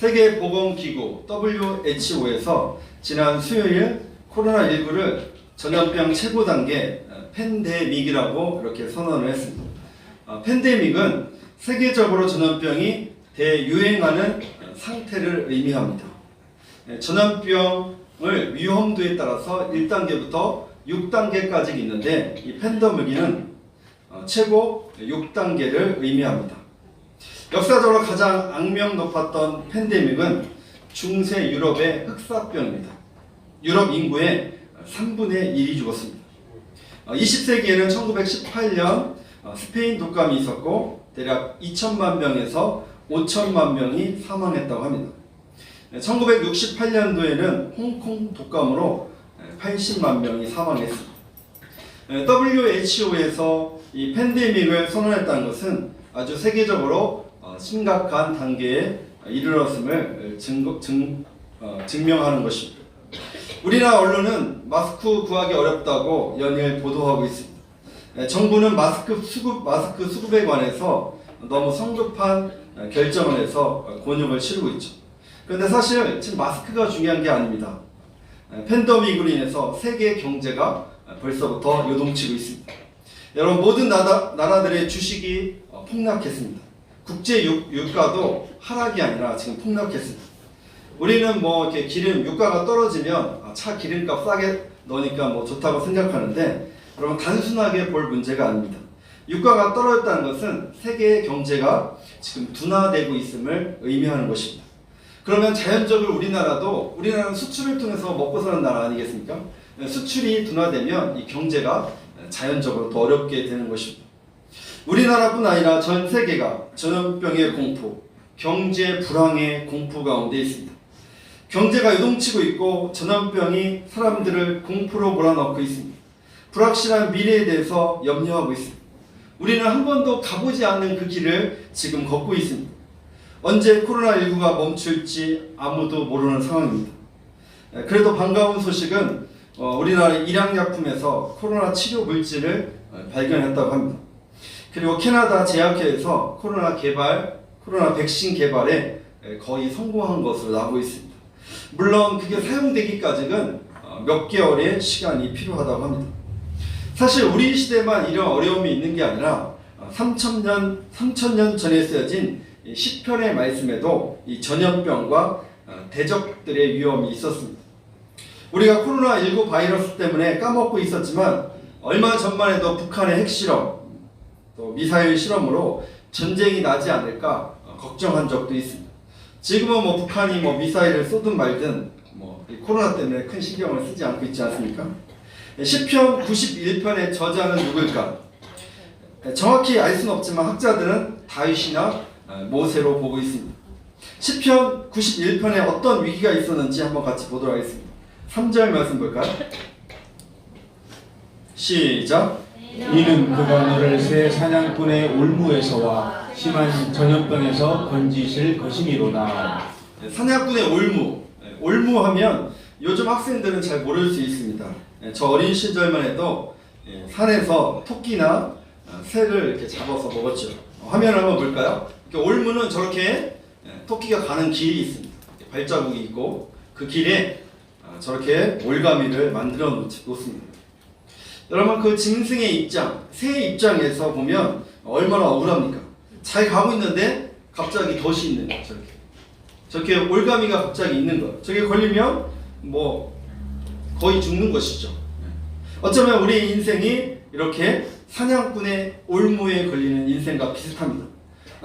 세계보건기구 WHO에서 지난 수요일 코로나19를 전염병 최고 단계 팬데믹이라고 이렇게 선언을 했습니다. 팬데믹은 세계적으로 전염병이 대유행하는 상태를 의미합니다. 전염병을 위험도에 따라서 1단계부터 6단계까지 있는데 이 팬데믹은 최고 6단계를 의미합니다. 역사적으로 가장 악명 높았던 팬데믹은 중세 유럽의 흑사병입니다. 유럽 인구의 3분의 1이 죽었습니다. 20세기에는 1918년 스페인 독감이 있었고 대략 2천만 명에서 5천만 명이 사망했다고 합니다. 1968년도에는 홍콩 독감으로 80만 명이 사망했습니다. WHO에서 이 팬데믹을 선언했다는 것은 아주 세계적으로 심각한 단계에 이르렀음을 증명하는 것입니다. 우리나라 언론은 마스크 구하기 어렵다고 연일 보도하고 있습니다. 정부는 마스크 수급에 관해서 너무 성급한 결정을 해서 곤욕을 치르고 있죠. 그런데 사실 지금 마스크가 중요한 게 아닙니다. 팬데믹으로 인해서 세계 경제가 벌써부터 요동치고 있습니다. 여러분, 모든 나라들의 주식이 폭락했습니다. 국제 유가도 하락이 아니라 지금 폭락했습니다. 우리는 뭐 이렇게 유가가 떨어지면 차 기름값 싸게 넣으니까 뭐 좋다고 생각하는데, 여러분, 단순하게 볼 문제가 아닙니다. 유가가 떨어졌다는 것은 세계 경제가 지금 둔화되고 있음을 의미하는 것입니다. 그러면 자연적으로 우리나라는 수출을 통해서 먹고 사는 나라 아니겠습니까? 수출이 둔화되면 이 경제가 자연적으로 더 어렵게 되는 것입니다. 우리나라뿐 아니라 전 세계가 전염병의 공포, 경제 불황의 공포 가운데 있습니다. 경제가 요동치고 있고 전염병이 사람들을 공포로 몰아넣고 있습니다. 불확실한 미래에 대해서 염려하고 있습니다. 우리는 한 번도 가보지 않는 그 길을 지금 걷고 있습니다. 언제 코로나19가 멈출지 아무도 모르는 상황입니다. 그래도 반가운 소식은 우리나라 일양약품에서 코로나 치료 물질을 발견했다고 합니다. 그리고 캐나다 제약회에서 코로나 백신 개발에 거의 성공한 것으로 나오고 있습니다. 물론 그게 사용되기까지는 몇 개월의 시간이 필요하다고 합니다. 사실 우리 시대만 이런 어려움이 있는 게 아니라 3,000년 전에 쓰여진 시편의 말씀에도 이 전염병과 대적들의 위험이 있었습니다. 우리가 코로나19 바이러스 때문에 까먹고 있었지만 얼마 전만 해도 북한의 핵실험, 또 미사일 실험으로 전쟁이 나지 않을까 걱정한 적도 있습니다. 지금은 뭐 북한이 미사일을 쏘든 말든 코로나 때문에 큰 신경을 쓰지 않고 있지 않습니까? 시편 91편의 저자는 누굴까? 정확히 알 수는 없지만 학자들은 다윗이나 모세로 보고 있습니다. 시편 91편에 어떤 위기가 있었는지 한번 같이 보도록 하겠습니다. 3절 말씀 볼까요? 시작. 이는 그가 너를 새 사냥꾼의 올무에서와 심한 전염병에서 건지실 것이미로다. 사냥꾼의 올무하면 요즘 학생들은 잘 모를 수 있습니다. 저 어린 시절만 해도 산에서 토끼나 새를 이렇게 잡아서 먹었죠. 화면을 한번 볼까요? 올무는 저렇게 토끼가 가는 길이 있습니다. 발자국이 있고 그 길에 저렇게 올가미를 만들어 놓습니다. 여러분, 그 짐승의 입장, 새의 입장에서 보면 얼마나 억울합니까? 잘 가고 있는데 갑자기 덫이 있는 거예요. 저렇게 올가미가 갑자기 있는 거예요. 저게 걸리면 거의 죽는 것이죠. 어쩌면 우리 인생이 이렇게 사냥꾼의 올무에 걸리는 인생과 비슷합니다.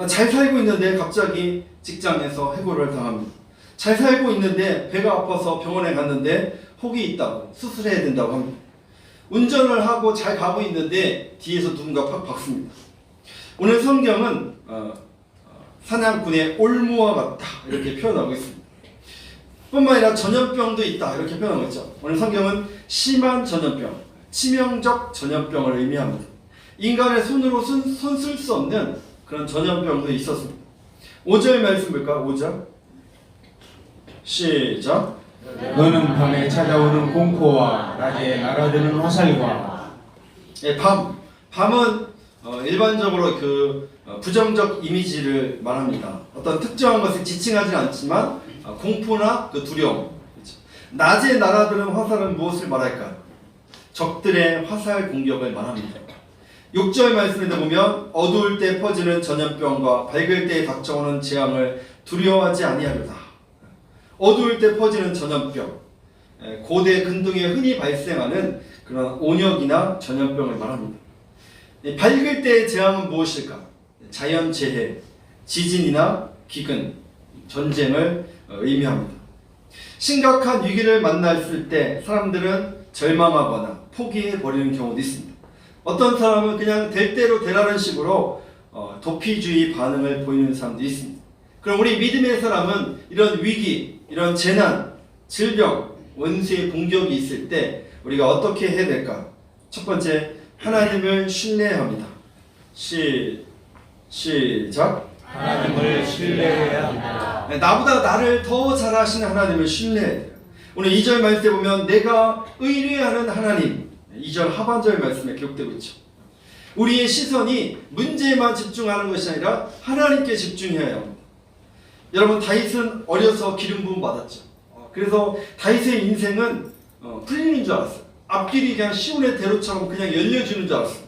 잘 살고 있는데 갑자기 직장에서 해고를 당합니다. 잘 살고 있는데 배가 아파서 병원에 갔는데 혹이 있다고 수술해야 된다고 합니다. 운전을 하고 잘 가고 있는데 뒤에서 누군가 팍 박습니다. 오늘 성경은 사냥꾼의 올무와 같다 이렇게 표현하고 있습니다. 뿐만 아니라 전염병도 있다 이렇게 표현하고 있죠. 오늘 성경은 심한 전염병, 치명적 전염병을 의미합니다. 인간의 손으로 손 쓸 수 없는 그런 전염병도 있었습니다. 5절 말씀 볼까요? 5절 시작. 너는 밤에 찾아오는 공포와 낮에 날아드는 화살과. 밤은 일반적으로 부정적 이미지를 말합니다. 어떤 특정한 것을 지칭하지는 않지만 공포나 그 두려움. 그렇죠? 낮에 날아드는 화살은 무엇을 말할까요? 적들의 화살 공격을 말합니다. 6절 말씀에 보면 어두울 때 퍼지는 전염병과 밝을 때에 닥쳐오는 재앙을 두려워하지 아니하려다. 어두울 때 퍼지는 전염병, 고대 근동에 흔히 발생하는 그런 온역이나 전염병을 말합니다. 밝을 때의 재앙은 무엇일까? 자연재해, 지진이나 기근, 전쟁을 의미합니다. 심각한 위기를 만났을 때 사람들은 절망하거나 포기해버리는 경우도 있습니다. 어떤 사람은 그냥 될 대로 되라는 식으로 도피주의 반응을 보이는 사람도 있습니다. 그럼 우리 믿음의 사람은 이런 위기, 이런 재난, 질병, 원수의 공격이 있을 때 우리가 어떻게 해야 될까? 첫 번째, 하나님을 신뢰합니다. 시작. 하나님을 신뢰해야 합니다. 나보다 나를 더 잘하시는 하나님을 신뢰해야 돼요. 오늘 2절 말씀에 보면 내가 의뢰하는 하나님, 2절 하반절 말씀에 기록되고 있죠. 우리의 시선이 문제에만 집중하는 것이 아니라 하나님께 집중해야 합니다. 여러분, 다윗은 어려서 기름 부음 받았죠. 그래서 다윗의 인생은 풀리는 줄 알았어요. 앞길이 그냥 시온의 대로처럼 그냥 열려주는 줄 알았어요.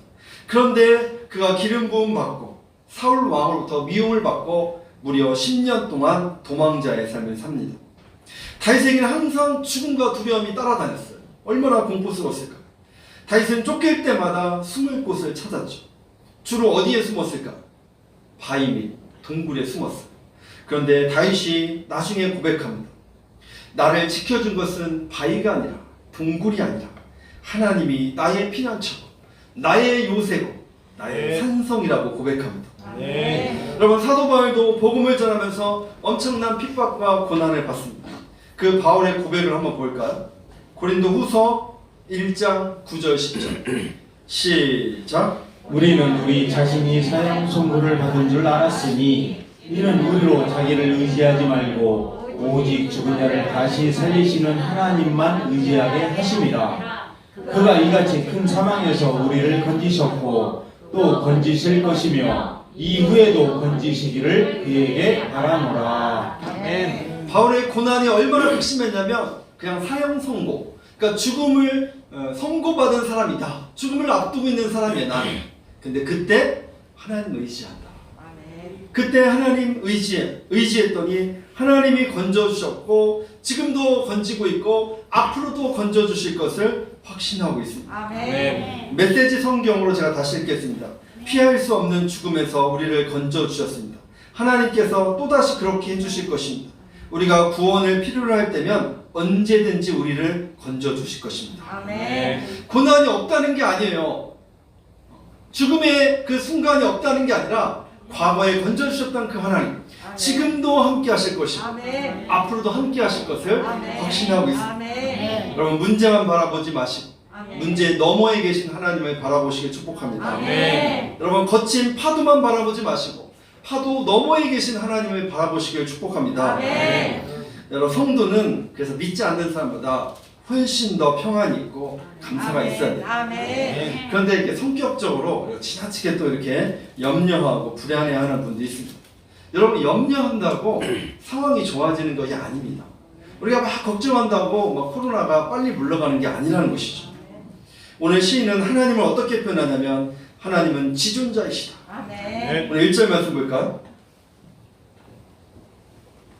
그런데 그가 기름 부음 받고 사울 왕으로부터 미움을 받고 무려 10년 동안 도망자의 삶을 삽니다. 다윗에게는 항상 죽음과 두려움이 따라다녔어요. 얼마나 공포스러웠을까. 다윗은 쫓길 때마다 숨을 곳을 찾았죠. 주로 어디에 숨었을까? 바위 및 동굴에 숨었어요. 그런데 다윗이 나중에 고백합니다. 나를 지켜준 것은 바위가 아니라 동굴이 아니라 하나님이 나의 피난처고 나의 요새고 나의 산성이라고 고백합니다. 여러분, 사도 바울도 복음을 전하면서 엄청난 핍박과 고난을 받습니다. 그 바울의 고백을 한번 볼까요? 고린도 후서 1장 9절 10절 시작. 우리는 우리 자신이 사형 선고를 받은 줄 알았으니 이는 우리로 자기를 의지하지 말고 오직 죽은 자를 다시 살리시는 하나님만 의지하게 하심이라. 그가 이같이 큰 사망에서 우리를 건지셨고 또 건지실 것이며 이후에도 건지시기를 그에게 바라노라. 아멘. 바울의 고난이 얼마나 극심했냐면 그냥 사형 선고, 그러니까 죽음을 선고받은 사람이다. 죽음을 앞두고 있는 사람이야 나는. 근데 그때 하나님 의지한다. 그때 하나님 의지했더니 하나님이 건져주셨고 지금도 건지고 있고 앞으로도 건져주실 것을 확신하고 있습니다. 아멘. 메시지 성경으로 제가 다시 읽겠습니다. 피할 수 없는 죽음에서 우리를 건져주셨습니다. 하나님께서 또다시 그렇게 해주실 것입니다. 우리가 구원을 필요로 할 때면 언제든지 우리를 건져주실 것입니다. 아멘. 고난이 없다는 게 아니에요. 죽음의 그 순간이 없다는 게 아니라 과거에 건져주셨던 그 하나님, 지금도 함께 하실 것이고 아멘. 앞으로도 함께 하실 것을 아멘. 확신하고 있습니다. 아멘. 여러분, 문제만 바라보지 마시고 아멘. 문제 너머에 계신 하나님을 바라보시길 축복합니다. 아멘. 여러분, 거친 파도만 바라보지 마시고 파도 너머에 계신 하나님을 바라보시길 축복합니다. 아멘. 여러분, 성도는 그래서 믿지 않는 사람보다 훨씬 더 평안이 있고 감사가 있어야 돼요. 아멘. 그런데 이렇게 성격적으로 지나치게 또 이렇게 염려하고 불안해하는 분도 있습니다. 여러분, 염려한다고 상황이 좋아지는 것이 아닙니다. 우리가 막 걱정한다고 막 코로나가 빨리 물러가는 게 아니라는 것이죠. 오늘 시인은 하나님을 어떻게 표현하냐면 하나님은 지존자이시다. 아멘. 오늘 1절 말씀 볼까요?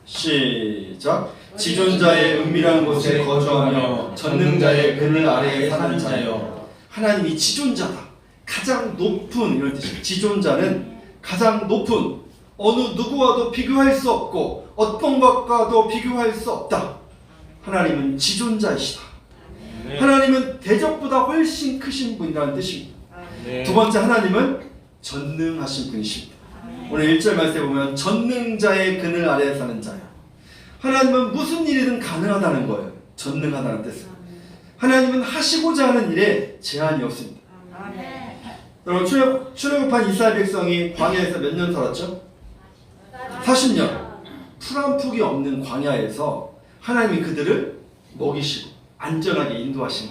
시작. 지존자의 은밀한 곳에 거주하며 전능자의 그늘 아래에 사는 자여. 하나님이 지존자다. 가장 높은, 이런 뜻이에요. 지존자는 가장 높은, 어느 누구와도 비교할 수 없고 어떤 것과도 비교할 수 없다. 하나님은 지존자이시다. 하나님은 대적보다 훨씬 크신 분이라는 뜻입니다. 두 번째, 하나님은 전능하신 분이십니다. 오늘 1절 말씀에 보면 전능자의 그늘 아래에 사는 자요. 하나님은 무슨 일이든 가능하다는 거예요. 전능하다는 뜻은. 하나님은 하시고자 하는 일에 제한이 없습니다. 아멘. 여러분, 출애굽한 이스라엘 백성이 광야에서 몇 년 살았죠? 40년. 풀 한 푹이 없는 광야에서 하나님이 그들을 먹이시고 안전하게 인도하신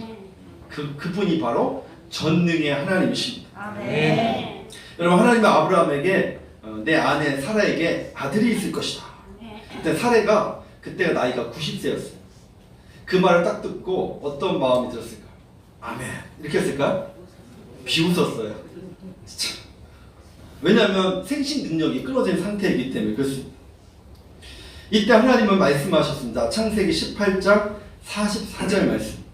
그분이 바로 전능의 하나님이십니다. 아멘. 여러분 하나님은 아브라함에게 내 아내 사라에게 아들이 있을 것이다. 그때 사라가 그때가 나이가 90세였어요. 그 말을 딱 듣고 어떤 마음이 들었을까? 아멘 이렇게 했을까? 비웃었어요. 진짜. 왜냐하면 생식 능력이 끊어진 상태이기 때문에 그렇습니다. 이때 하나님은 말씀하셨습니다. 창세기 18장 44절 말씀.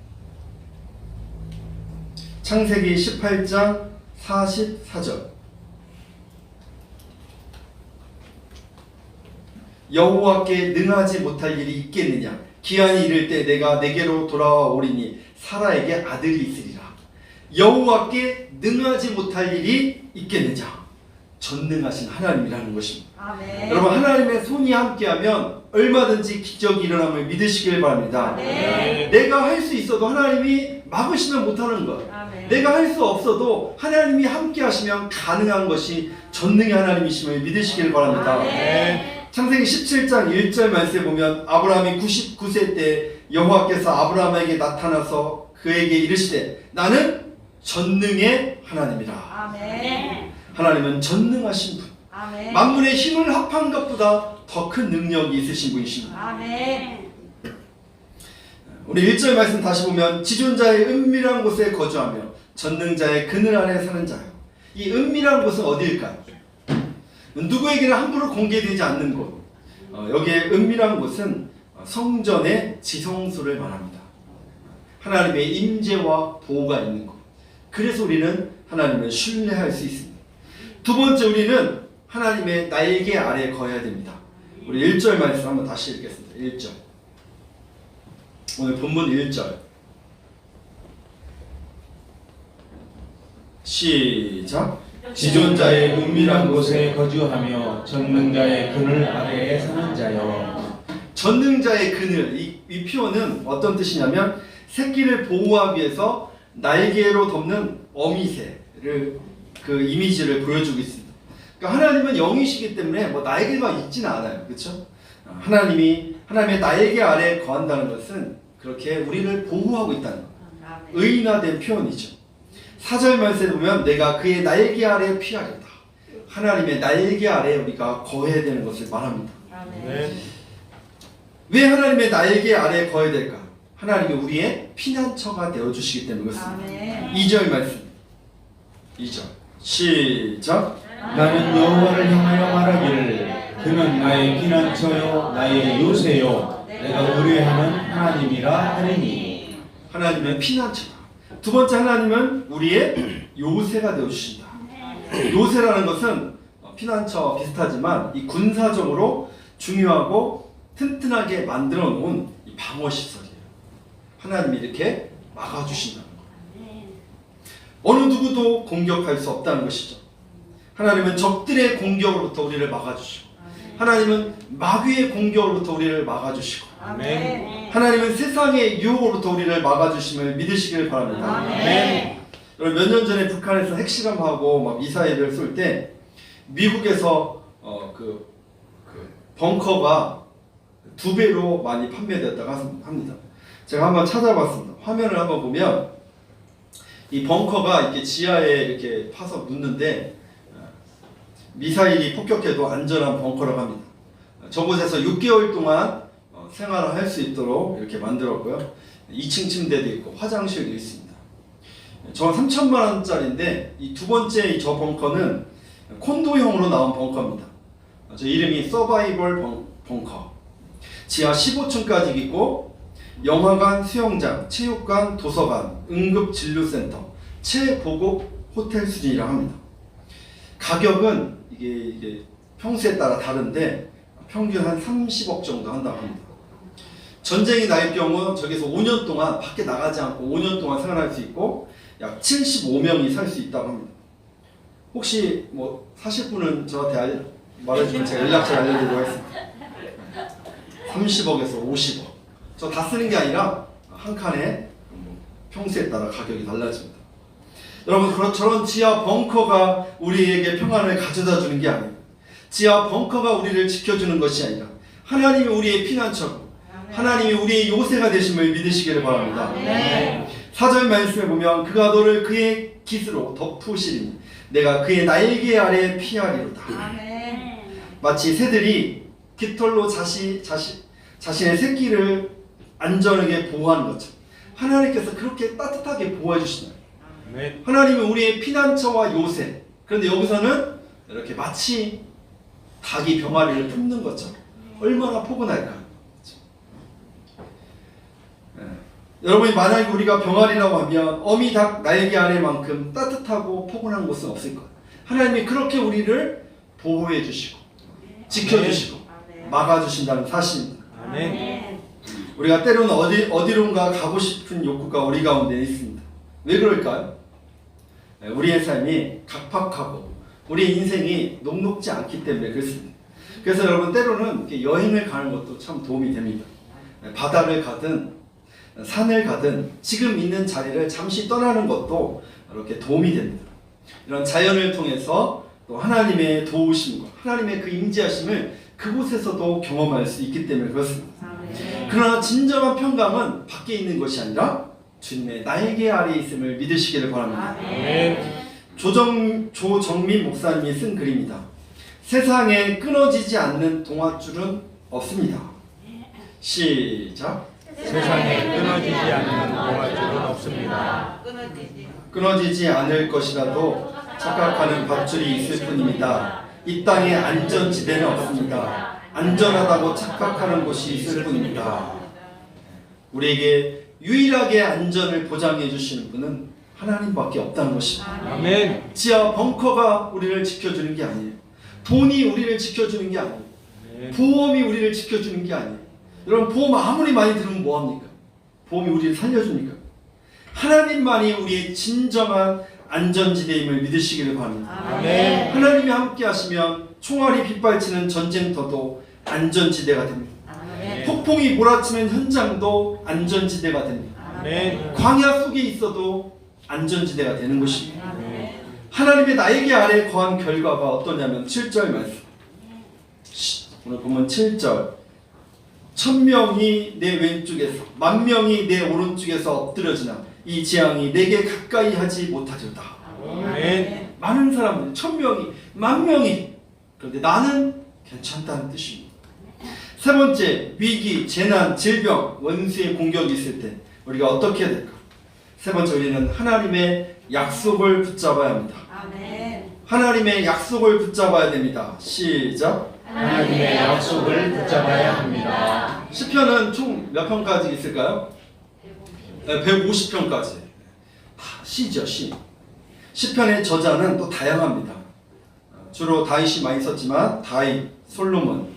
창세기 18장 44절. 여호와께 능하지 못할 일이 있겠느냐? 기한이 이를 때 내가 내게로 돌아오리니 사라에게 아들이 있으리라. 여호와께 능하지 못할 일이 있겠느냐? 전능하신 하나님이라는 것입니다. 아멘. 여러분 하나님의 손이 함께하면 얼마든지 기적이 일어남을 믿으시길 바랍니다. 아멘. 내가 할 수 있어도 하나님이 막으시면 못하는 것. 아멘. 내가 할 수 없어도 하나님이 함께하시면 가능한 것이 전능의 하나님이심을 믿으시길 바랍니다. 아멘. 창세기 17장 1절 말씀에 보면 아브라함이 99세 때 여호와께서 아브라함에게 나타나서 그에게 이르시되 나는 전능의 하나님이라. 아멘. 하나님은 전능하신 분, 아멘. 만물의 힘을 합한 것보다 더 큰 능력이 있으신 분이십니다. 아멘. 우리 1절 말씀 다시 보면 지존자의 은밀한 곳에 거주하며 전능자의 그늘 아래 사는 자요. 이 은밀한 곳은 어디일까요? 누구에게나 함부로 공개되지 않는 곳. 여기에 은밀한 곳은 성전의 지성소를 말합니다. 하나님의 임재와 보호가 있는 곳. 그래서 우리는 하나님을 신뢰할 수 있습니다. 두 번째, 우리는 하나님의 날개 아래 거해야 됩니다. 우리 1절 말씀 한번 다시 읽겠습니다. 1절. 오늘 본문 1절. 시작. 지존자의 은밀한 곳에 거주하며 전능자의 그늘 아래에 사는 자여. 전능자의 그늘, 이 표현은 어떤 뜻이냐면 새끼를 보호하기 위해서 날개로 덮는 어미새를 그 이미지를 보여주고 있습니다. 그러니까 하나님은 영이시기 때문에 뭐 날개가 있지는 않아요, 그렇죠? 하나님의 날개 아래 거한다는 것은 그렇게 우리를 보호하고 있다는 것, 의인화된 표현이죠. 4절 말씀에 보면 내가 그의 날개 아래 피하겠다. 하나님의 날개 아래 우리가 거해야 되는 것을 말합니다. 아멘. 왜 하나님의 날개 아래 거해야 될까? 하나님이 우리의 피난처가 되어주시기 때문에 그렇습니다. 아멘. 2절 말씀. 2절 시작. 나는 여호와를 향하여 말하기를 그는 나의 피난처요 나의 요새요 내가 의뢰하는 하나님이라 하리니. 하나님의 피난처다. 두 번째, 하나님은 우리의 요새가 되어주신다. 요새라는 것은 피난처와 비슷하지만 이 군사적으로 중요하고 튼튼하게 만들어 놓은 이 방어시설이에요. 하나님이 이렇게 막아주신다는 거예요. 어느 누구도 공격할 수 없다는 것이죠. 하나님은 적들의 공격으로부터 우리를 막아주시고, 하나님은 마귀의 공격으로부터 우리를 막아주시고, 아멘. 하나님은 세상의 유혹으로부터 우리를 막아주심을 믿으시길 바랍니다. 아멘. 여러분, 몇 년 전에 북한에서 핵실험하고 막 미사일을 쏠 때 미국에서 그 벙커가 2배로 많이 판매되었다고 합니다. 제가 한번 찾아봤습니다. 화면을 한번 보면 이 벙커가 이렇게 지하에 이렇게 파서 묻는데 미사일이 폭격해도 안전한 벙커라고 합니다. 저곳에서 6개월 동안 생활을 할 수 있도록 이렇게 만들었고요. 2층 침대도 있고 화장실도 있습니다. 저 3천만 원짜리인데 이 두 번째 저 벙커는 콘도형으로 나온 벙커입니다. 저 이름이 서바이벌 벙커. 지하 15층까지 있고 영화관, 수영장, 체육관, 도서관, 응급진료센터, 최고급 호텔 수준이라 합니다. 가격은 이게 평수에 따라 다른데 평균 한 30억 정도 한다고 합니다. 전쟁이 날 경우 저기서 5년 동안 밖에 나가지 않고 5년 동안 생활할 수 있고 약 75명이 살 수 있다고 합니다. 혹시 뭐 사실 분은 저한테 말해주면 제가 연락처 알려드리도록 하겠습니다. 30억에서 50억. 저 다 쓰는 게 아니라 한 칸에 평수에 따라 가격이 달라집니다. 여러분, 저런 지하 벙커가 우리에게 평안을 가져다 주는 게 아니에요. 지하 벙커가 우리를 지켜주는 것이 아니라 하나님이 우리의 피난처고 하나님이 우리의 요새가 되심을 믿으시기를 바랍니다. 아멘. 4절 말씀에 보면 그가 너를 그의 깃으로 덮으시리니 내가 그의 날개 아래 피하리로다. 아멘. 마치 새들이 깃털로 자신의 새끼를 안전하게 보호하는 것처럼 하나님께서 그렇게 따뜻하게 보호해 주시나요? 아멘. 하나님은 우리의 피난처와 요새. 그런데 여기서는 이렇게 마치 닭이 병아리를 품는 것처럼 얼마나 포근할까. 여러분이 만약에 우리가 병아리라고 하면 어미 닭 날개 아래만큼 따뜻하고 포근한 곳은 없을 거예요. 하나님이 그렇게 우리를 보호해 주시고 지켜주시고 막아주신다는 사실입니다. 아멘. 우리가 때로는 어디론가 가고 싶은 욕구가 우리 가운데 있습니다. 왜 그럴까요? 우리의 삶이 각박하고 우리의 인생이 녹록지 않기 때문에 그렇습니다. 그래서 여러분 때로는 이렇게 여행을 가는 것도 참 도움이 됩니다. 바다를 가든 산을 가든 지금 있는 자리를 잠시 떠나는 것도 이렇게 도움이 됩니다. 이런 자연을 통해서 또 하나님의 도우심과 하나님의 그 임재하심을 그곳에서도 경험할 수 있기 때문에 그렇습니다. 그러나 진정한 평강은 밖에 있는 것이 아니라 주님의 날개 아래에 있음을 믿으시기를 바랍니다. 조정민 목사님이 쓴 글입니다. 세상에 끊어지지 않는 동화줄은 없습니다. 시작. 세상에 끊어지지 않는 동화줄은 없습니다. 끊어지지 않을 것이라도 착각하는 밧줄이 있을 뿐입니다. 이 땅에 안전지대는 없습니다. 안전하다고 착각하는 곳이 있을 뿐입니다. 우리에게 유일하게 안전을 보장해 주시는 분은 하나님밖에 없다는 것입니다. 아멘. 지하 벙커가 우리를 지켜주는 게 아니에요. 돈이 우리를 지켜주는 게 아니에요. 보험이 우리를 지켜주는 게 아니에요. 여러분 보험 아무리 많이 들으면 뭐합니까? 보험이 우리를 살려줍니까? 하나님만이 우리의 진정한 안전지대임을 믿으시기를 바랍니다. 아멘. 하나님이 함께 하시면 총알이 빗발치는 전쟁터도 안전지대가 됩니다. 폭풍이 몰아치는 현장도 안전지대가 됩니다. 아멘. 광야 속에 있어도 안전지대가 되는 것입니다. 하나님의 날개 아래 거한 결과가 어떠냐면 7절 말씀. 오늘 보면 7절. 1000명이 내 왼쪽에서 10,000명이 내 오른쪽에서 엎드려지나 이 재앙이 내게 가까이 하지 못하리로다. 아멘. 많은 사람들 1000명이 10,000명이 그런데 나는 괜찮다는 뜻입니다. 세 번째, 위기, 재난, 질병, 원수의 공격이 있을 때 우리가 어떻게 해야 될까? 세 번째, 우리는 하나님의 약속을 붙잡아야 합니다. 하나님의 약속을 붙잡아야 됩니다. 시작. 하나님의 약속을 붙잡아야 합니다. 시편은 총 몇 편까지 있을까요? 150편까지. 시죠, 시. 시편의 저자는 또 다양합니다. 주로 다윗이 많이 썼지만 다윗, 솔로몬,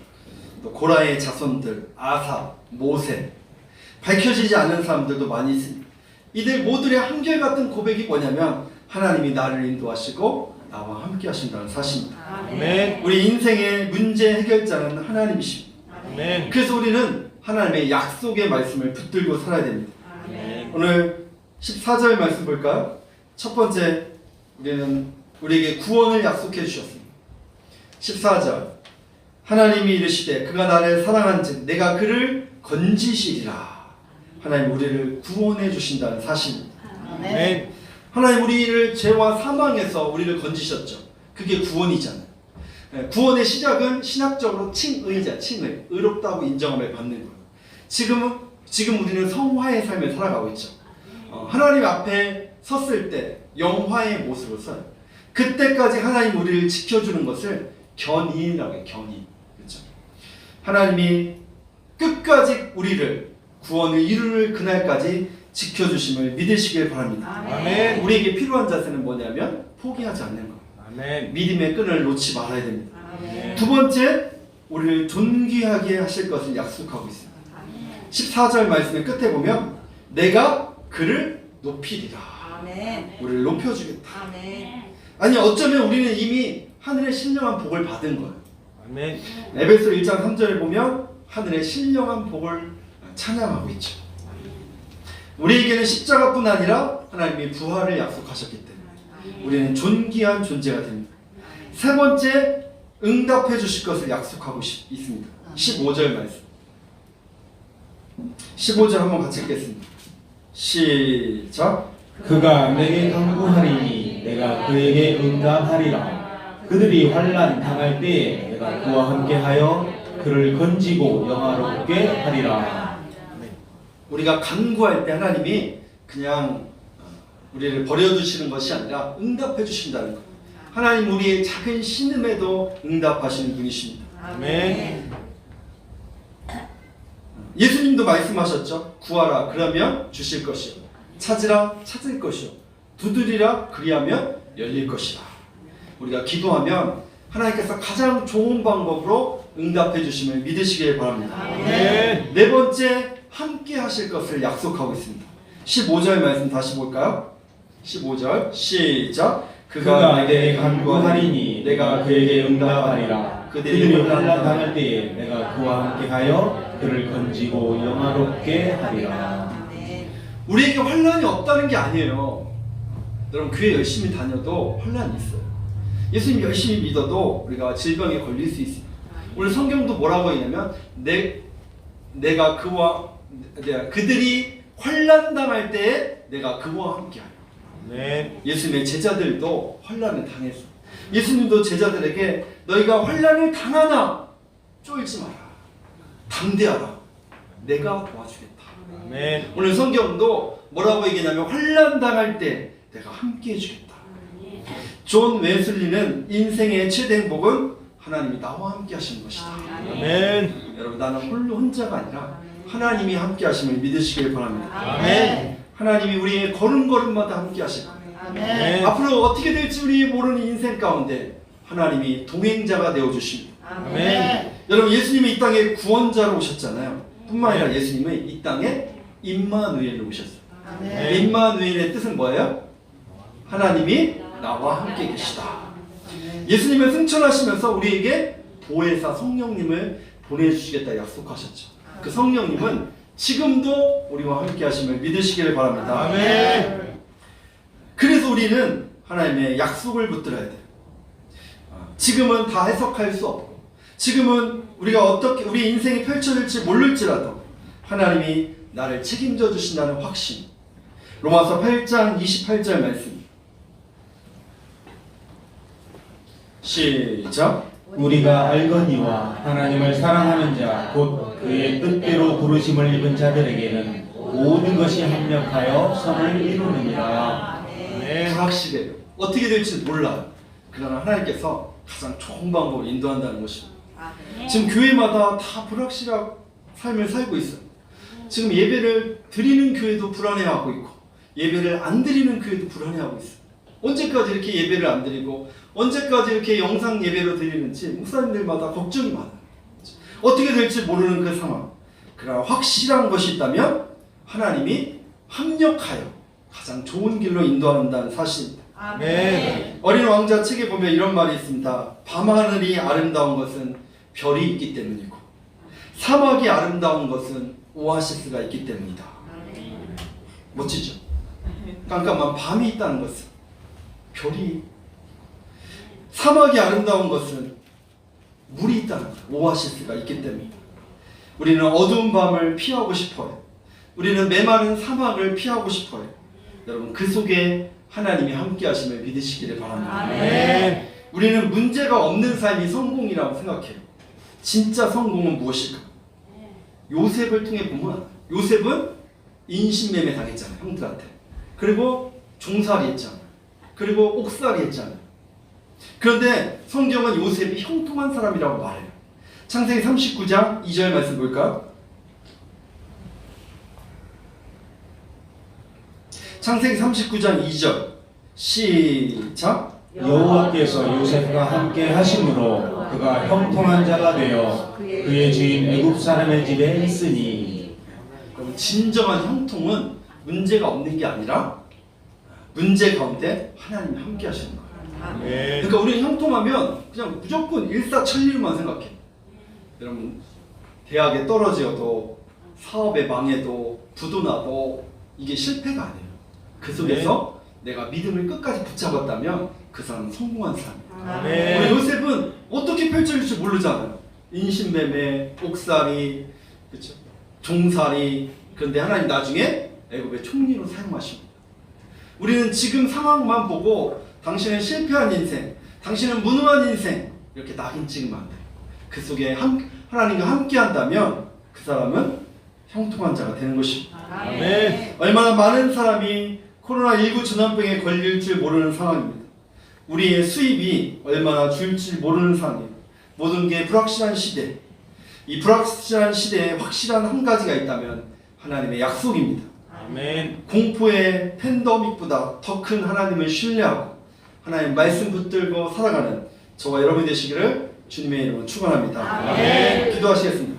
또 고라의 자손들, 아사, 모세, 밝혀지지 않은 사람들도 많이 있습니다. 이들 모두의 한결같은 고백이 뭐냐면 하나님이 나를 인도하시고 나와 함께 하신다는 사실입니다. 아멘. 우리 인생의 문제 해결자는 하나님이십니다. 아멘. 그래서 우리는 하나님의 약속의 말씀을 붙들고 살아야 됩니다. 오늘 14절 말씀 볼까요? 첫 번째, 우리는 우리에게 구원을 약속해 주셨습니다. 14절, 하나님이 이르시되 그가 나를 사랑한즉 내가 그를 건지시리라. 하나님 우리를 구원해 주신다는 사실입니다. 아멘. 하나님 우리를 죄와 사망에서 우리를 건지셨죠. 그게 구원이잖아요. 구원의 시작은 신학적으로 칭의자, 칭의, 의롭다고 인정함을 받는 거예요. 지금 우리는 성화의 삶을 살아가고 있죠. 하나님 앞에 섰을 때 영화의 모습으로 서요. 그때까지 하나님 우리를 지켜주는 것을 견인이라고 해요. 견인. 그렇죠? 하나님이 끝까지 우리를 구원을 이룰 그날까지 지켜주심을 믿으시길 바랍니다. 아멘. 우리에게 필요한 자세는 뭐냐면 포기하지 않는 것. 아멘. 믿음의 끈을 놓지 말아야 됩니다. 아멘. 두 번째, 우리를 존귀하게 하실 것을 약속하고 있습니다. 14절 말씀의 끝에 보면 내가 그를 높이리라. 우리를 높여주겠다. 아니 어쩌면 우리는 이미 하늘의 신령한 복을 받은 거예요. 아멘. 에베소 1장 3절에 보면 하늘의 신령한 복을 찬양하고 있죠. 우리에게는 십자가뿐 아니라 하나님이 부활을 약속하셨기 때문에 우리는 존귀한 존재가 됩니다. 세 번째, 응답해 주실 것을 약속하고 있습니다. 15절 말씀. 15절 한번 같이 읽겠습니다. 시작. 그가 내게 간구하리니 내가 그에게 응답하리라. 그들이 환난 당할 때에 내가 그와 함께하여 그를 건지고 영화롭게 하리라. 우리가 간구할 때 하나님이 그냥 우리를 버려두시는 것이 아니라 응답해 주신다는 것. 하나님 우리의 작은 신음에도 응답하시는 분이십니다. 아멘. 예수님도 말씀하셨죠. 구하라 그러면 주실 것이요, 찾으라 찾을 것이요, 두드리라 그리하면 열릴 것이라. 우리가 기도하면 하나님께서 가장 좋은 방법으로 응답해 주심을 믿으시길 바랍니다. 아멘. 네 번째, 함께 하실 것을 약속하고 있습니다. 15절 말씀 다시 볼까요? 15절 시작. 그가 내게 간구하리니 내가 그에게 응답하리라. 그들이 환난 당할 때에 내가 그와 함께하여 그를 건지고 영화롭게 하리라. 우리에게 환난이 없다는 게 아니에요. 여러분 교회 열심히 다녀도 환난이 있어요. 예수님 열심히 믿어도 우리가 질병에 걸릴 수 있습니다. 오늘 성경도 뭐라고 했냐면 내가 그들이 환난 당할 때에 내가 그와 함께하여. 네. 예수님의 제자들도 환난을 당했어. 예수님도 제자들에게 너희가 환난을 당하나 쫄지 마라, 담대하라, 내가 도와주겠다. 아멘. 오늘 성경도 뭐라고 얘기냐면 환난 당할 때 내가 함께 해주겠다. 존 웨슬리는 인생의 최대 행복은 하나님이 나와 함께 하시는 것이다. 아멘. 여러분 나는 혼자가 아니라 하나님이 함께 하심을 믿으시길 바랍니다. 아멘. 하나님이 우리의 걸음걸음마다 함께 하실 겁니다. 아멘. 앞으로 어떻게 될지 우리 모르는 인생 가운데 하나님이 동행자가 되어주십니다. 아멘. 여러분 예수님이 이 땅에 구원자로 오셨잖아요. 뿐만 아니라 예수님은 이 땅에 임마누엘로 오셨어요. 아멘. 임마누엘의 뜻은 뭐예요? 하나님이 나와 함께 계시다. 예수님은 승천하시면서 우리에게 보혜사 성령님을 보내주시겠다 약속하셨죠. 그 성령님은 지금도 우리와 함께 하심을 믿으시기를 바랍니다. 아멘. 그래서 우리는 하나님의 약속을 붙들어야 돼요. 지금은 다 해석할 수 없고, 지금은 우리가 어떻게 우리 인생이 펼쳐질지 모를지라도 하나님이 나를 책임져 주신다는 확신. 로마서 8장 28절 말씀 시작. 우리가 알거니와 하나님을 사랑하는 자 곧 그의 뜻대로 부르심을 입은 자들에게는 모든 것이 합력하여 선을 이루느니라. 아멘. 불확실해요. 어떻게 될지 몰라요. 그러나 하나님께서 가장 좋은 방법으로 인도한다는 것입니다. 지금 교회마다 다 불확실한 삶을 살고 있어요. 지금 예배를 드리는 교회도 불안해하고 있고 예배를 안 드리는 교회도 불안해하고 있어요. 언제까지 이렇게 예배를 안 드리고 언제까지 이렇게 영상 예배로 드리는지 목사님들마다 걱정이 많아요. 어떻게 될지 모르는 그 상황. 그러나 확실한 것이 있다면 하나님이 합력하여 가장 좋은 길로 인도한다는 사실입니다. 아멘. 어린 왕자 책에 보면 이런 말이 있습니다. 밤하늘이 아름다운 것은 별이 있기 때문이고 사막이 아름다운 것은 오아시스가 있기 때문이다. 멋지죠? 깜깜한 밤이 있다는 것은 별이, 사막이 아름다운 것은 물이 있다는 것, 오아시스가 있기 때문이다. 우리는 어두운 밤을 피하고 싶어요. 우리는 메마른 사막을 피하고 싶어요. 여러분 그 속에 하나님이 함께 하심을 믿으시기를 바랍니다. 아멘. 우리는 문제가 없는 삶이 성공이라고 생각해요. 진짜 성공은 무엇일까? 요셉을 통해 보면 요셉은 인신매매 당했잖아요. 형들한테. 그리고 종살이 했잖아요. 그리고 옥살이 했잖아요. 그런데 성경은 요셉이 형통한 사람이라고 말해요. 창세기 39장 2절 말씀 볼까요? 창세기 39장 2절 시작. 여호와께서 요셉과 함께 하심으로 그가 형통한 자가 되어 그의 주인 애굽 사람의 집에 있으니. 그럼 진정한 형통은 문제가 없는 게 아니라 문제 가운데 하나님이 함께 하시는 거예요. 아멘. 그러니까 우리는 형통하면 그냥 무조건 일사천리만 생각해. 여러분 대학에 떨어져도 사업에 망해도 부도 나도 이게 실패가 아니에요. 그 속에서 내가 믿음을 끝까지 붙잡았다면 그 사람은 성공한 사람이에요. 아멘. 우리 요셉은 어떻게 펼쳐질지 모르잖아요. 인신매매, 옥살이, 그렇죠? 종살이. 그런데 하나님 나중에 애굽의 총리로 사용하십니다. 우리는 지금 상황만 보고 당신은 실패한 인생, 당신은 무능한 인생 이렇게 낙인 찍으면 안 돼요. 그 속에 하나님과 함께 한다면 그 사람은 형통한 자가 되는 것입니다. 아멘. 얼마나 많은 사람이 코로나19 전염병에 걸릴 줄 모르는 상황입니다. 우리의 수입이 얼마나 줄지 모르는 상황이에요. 모든 게 불확실한 시대. 이 불확실한 시대에 확실한 한 가지가 있다면 하나님의 약속입니다. 아멘. 공포의 팬데믹보다 더 큰 하나님을 신뢰하고 하나님 말씀 붙들고 살아가는 저와 여러분이 되시기를 주님의 이름으로 축원합니다. 아멘. 기도하시겠습니다.